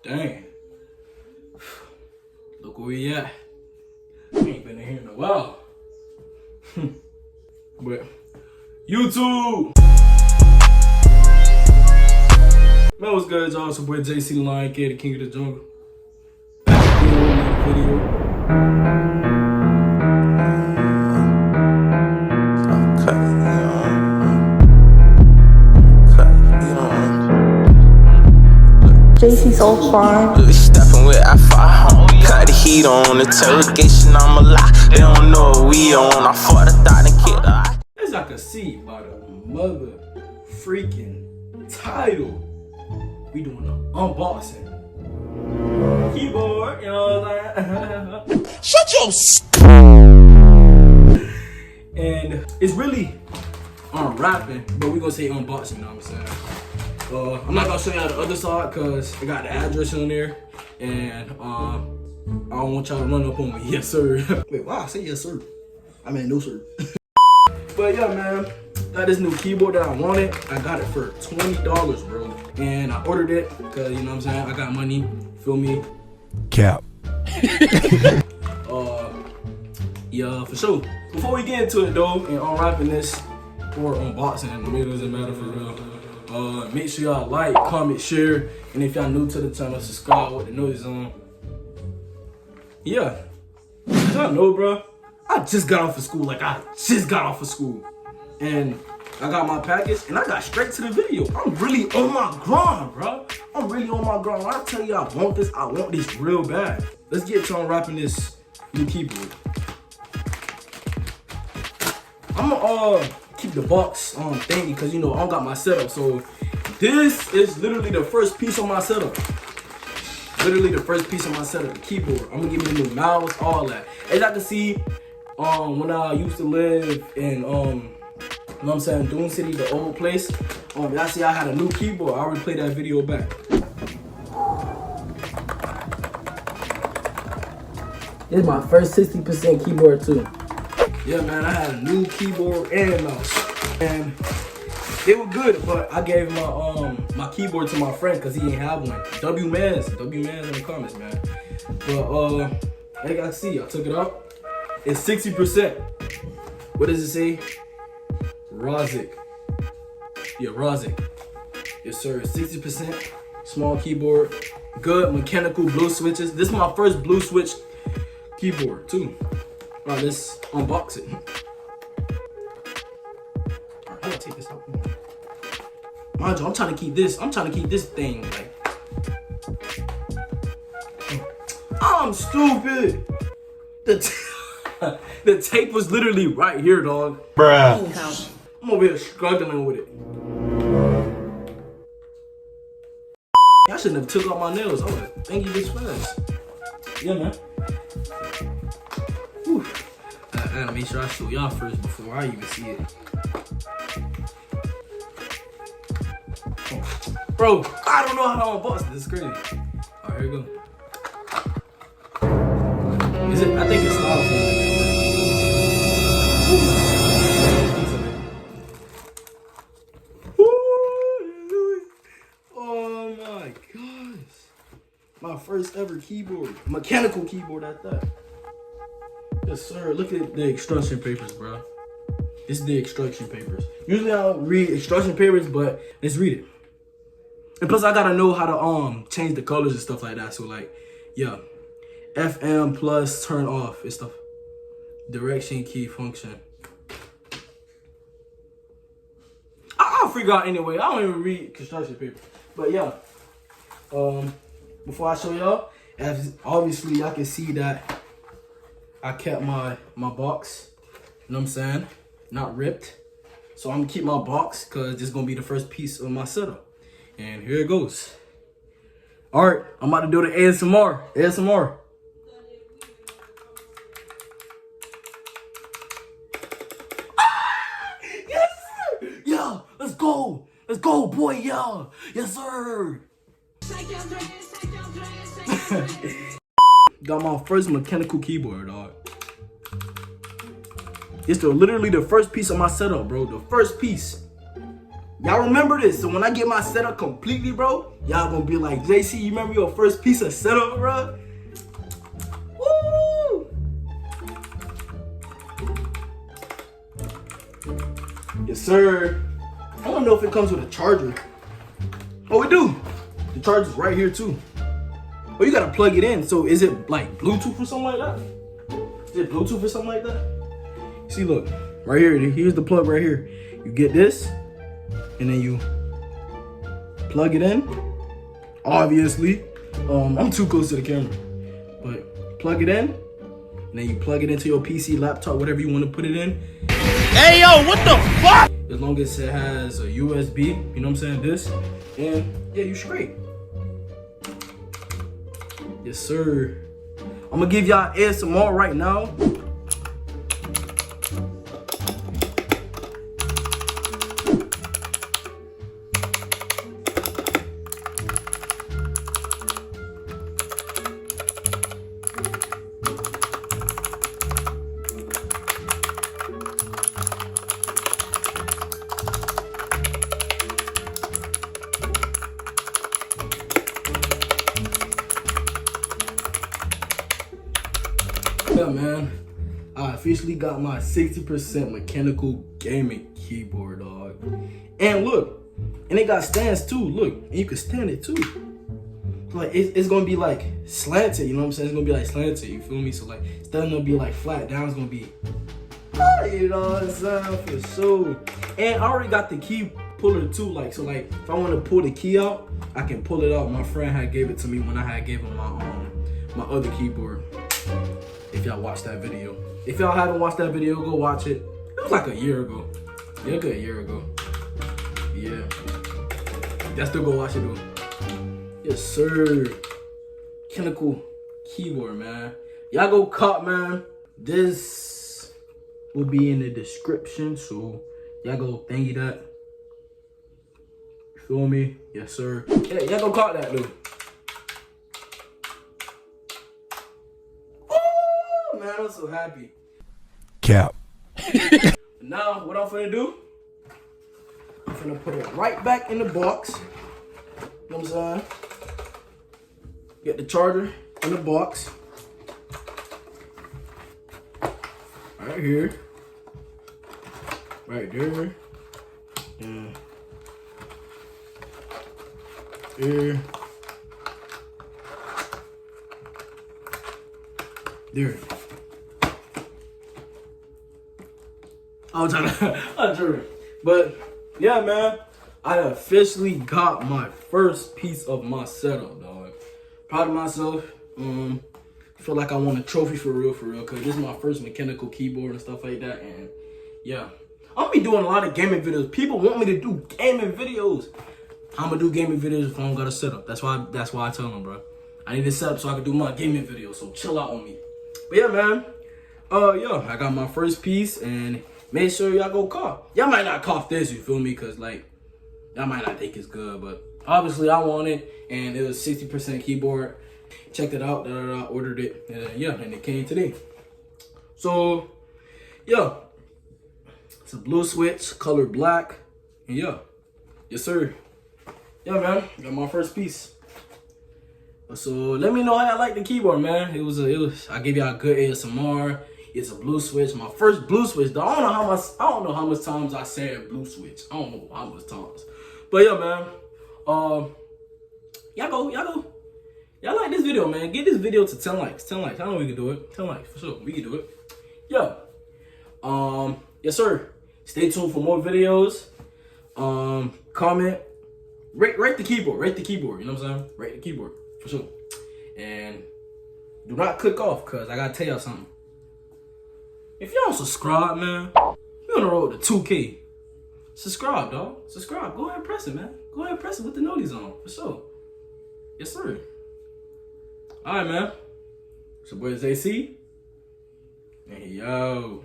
Dang. Look where we at. We ain't been in here in a while. But YouTube! Man, what's good, y'all? It's your boy Jaycei, the Lion King, the King of the Jungle. Back again with another video. Jaycei so far. Stepping with I5, cut the heat on, interrogation, I'm a lie. They don't know what we on. I fought the thought and killed the eye. As y'all can see by the mother freaking title, we doing an unboxing. Keyboard, you know what I'm saying? Shut your And it's really unwrapping, but we gonna say unboxing, you know what I'm saying? I'm not gonna show y'all the other side because I got the address on there, and I don't want y'all to run up on me. Yes, sir. Wait, why I say yes, sir? I mean, no, sir. But yeah, man, got this new keyboard that I wanted. I got it for $20, bro, and I ordered it because you know what I'm saying. I got money. Feel me? Cap. Yeah, for sure. Before we get into it though, and unwrapping this or unboxing, it doesn't matter for real. Make sure y'all like, comment, share, and if y'all new to the channel, subscribe with the noise on. Yeah, as y'all know, bro, I just got off of school. And I got my package, and I got straight to the video. I'm really on my grind, bro. I'm really on my grind. When I tell you I want this real bad. Let's get to unwrapping this new keyboard. I'm gonna keep the box on thingy because you know I don't got my setup. So this is literally the first piece of my setup. Literally the first piece of my setup, the keyboard. I'm gonna give me the new mouse, all that. As y'all can see, when I used to live in you know what I'm saying, Dune City, the old place. Y'all see I had a new keyboard. I already played that video back. This is my first 60% keyboard too. Yeah, man, I had a new keyboard and mouse, and they were good. But I gave my keyboard to my friend because he didn't have one. W-Mans in the comments, man. But as you can see, I took it out. It's 60%. What does it say? Razeak. Yeah, Razeak. Yes, sir. 60%. Small keyboard. Good mechanical blue switches. This is my first blue switch keyboard too. Alright, let's unbox it. Alright, I'm gonna take this out. Mind you, I'm trying to keep this thing like. I'm stupid. The tape was literally right here, dog. Bruh. I'm over here struggling with it. I shouldn't have took off my nails. Oh, thank you this fast. Yeah, man. Whew. I gotta make sure I show y'all first before I even see it. Oh. Bro, I don't know how to unbox this. This is crazy. Alright, here we go. Is it? I think it's styrofoam. Oh my gosh. My first ever keyboard. Mechanical keyboard at that. Yes, sir. Look at the instruction papers, bro. This is the instruction papers. Usually I don't read instruction papers, but let's read it. And plus I gotta know how to change the colors and stuff like that. So like, yeah. FM plus turn off and stuff. Direction key function. I'll figure out anyway. I don't even read construction paper. But yeah. Before I show y'all, obviously y'all can see that I kept my box. You know what I'm saying? Not ripped. So I'm gonna keep my box because this is gonna be the first piece of my setup. And here it goes. Alright, I'm about to do the ASMR. Let's go, boy, yeah. Yes, sir. Got my first mechanical keyboard, dog. It's literally the first piece of my setup, bro. The first piece. Y'all remember this. So when I get my setup completely, bro, y'all gonna be like, Jaycei, you remember your first piece of setup, bro? Woo! Yes, sir. I don't know if it comes with a charger. Oh, it do. The charger's right here too. Oh, you gotta plug it in. So is it like Bluetooth or something like that? Is it Bluetooth or something like that? See, look, right here. Here's the plug right here. You get this, and then you plug it in. Obviously, I'm too close to the camera, but plug it in, and then you plug it into your PC, laptop, whatever you want to put it in. Hey, yo, what the fuck? As long as it has a USB, you know what I'm saying, this, and yeah, you straight. Yes, sir. I'm gonna give y'all ASMR right now. Yeah, man, I officially got my 60% mechanical gaming keyboard, dog. And look, and it got stands too, look, and you can stand it too. Like, it's gonna be like slanted, you know what I'm saying? It's gonna be like slanted, you feel me? So like, instead of gonna be like flat down, it's gonna be, you know what I'm saying, for sure. And I already got the key puller too, like, so like, if I wanna pull the key out, I can pull it out. My friend had gave it to me when I had gave him my other keyboard. If y'all watched that video. If y'all haven't watched that video, go watch it. It was like a year ago. Yeah, a good year ago. Yeah. Y'all still go watch it though. Yes, sir. Mechanical keyboard, man. Y'all go cop, man. This will be in the description, so y'all go thank you that. You feel me? Yes, sir. Yeah, y'all go cop that though. Man, I'm so happy. Cap. Now, what I'm finna do, I'm finna put it right back in the box. You know what I'm saying? Get the charger in the box. Right here. Right there. And there. There. I'm trying. But yeah, man, I officially got my first piece of my setup, dog. Proud of myself. Feel like I won a trophy for real, cause this is my first mechanical keyboard and stuff like that. And yeah, I'm gonna be doing a lot of gaming videos. People want me to do gaming videos. I'm gonna do gaming videos if I don't got a setup. That's why I tell them, bro. I need a setup so I can do my gaming videos. So chill out on me. But yeah, man. Yeah, I got my first piece, and make sure y'all go cough. Y'all might not cough this, you feel me? Cause like, y'all might not think it's good, but obviously I want it, and it was 60% keyboard. Checked it out, I ordered it, and yeah, and it came today. So, yeah, it's a blue switch, color black, and yeah, yes sir. Yeah, man, got my first piece. So let me know how y'all like the keyboard, man. It was I gave y'all a good ASMR. It's a blue switch, my first blue switch. Though. I don't know how much times I said blue switch. I don't know how much times. But yeah, man. Y'all like this video, man. Get this video to 10 likes. 10 likes. I know we can do it. 10 likes for sure. We can do it. Yeah. Yes, sir. Stay tuned for more videos. Comment. Rate the keyboard. Rate the keyboard. You know what I'm saying? Rate the keyboard. For sure. And do not click off, because I got to tell y'all something. If y'all don't subscribe, man, we're on the road to 2K. Subscribe, dog. Subscribe. Go ahead and press it, man. Go ahead and press it with the noties on. For sure. Yes, sir. All right, man. It's your boy Jaycei. And yo.